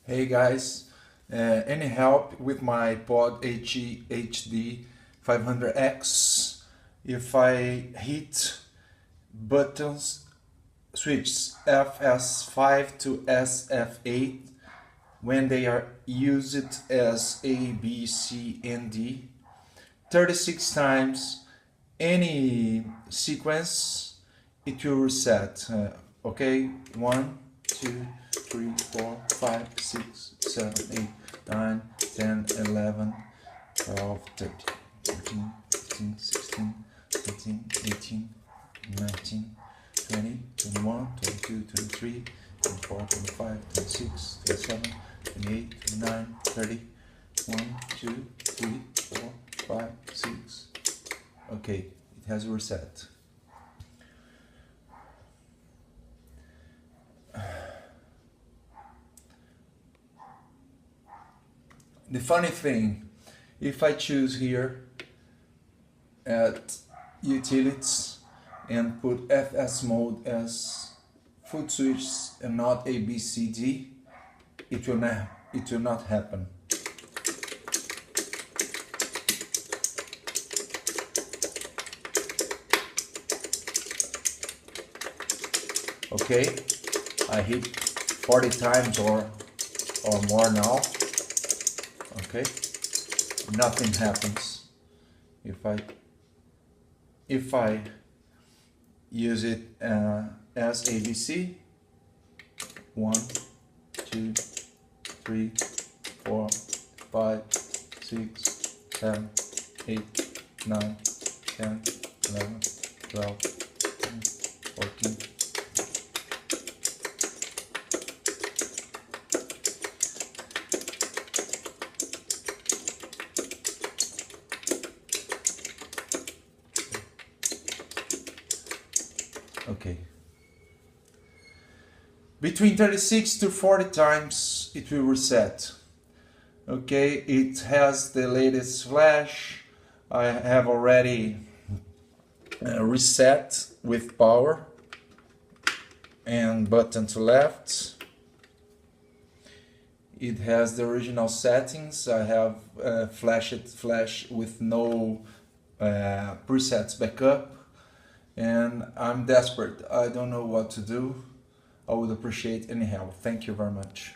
Hey guys, any help with my POD HD500X? If I hit buttons, switch FS5 to SF8 when they are used as A, B, C, and D 36 times, any sequence, it will reset. Okay, 1, 2, 3, 4, 5, 6, 7, 8, 9, 10, 11, 12, 13, 14, 15, 16, 17, 18, 19, 20, 21, 22, 23, 24, 25, 26, 27, 28, 29, 30, 1, 2, 3, 4, 5, 6. Okay, it has reset. The funny thing, if I choose here at utilities and put FS mode as foot switch and not A, B, C, D, it will not happen. Okay, I hit 40 times or more now. Okay, nothing happens. If I use it as ABC, 1, 2, 3, 4, 5, 6, 7, 8, 9, 10, 11, 12, 13, 14. Okay. Between 36 to 40 times it will reset. Okay, it has the latest flash. I have already reset with power and button to left. It has the original settings. I have flash with no presets backup. And I'm desperate. I don't know what to do. I would appreciate any help. Thank you very much.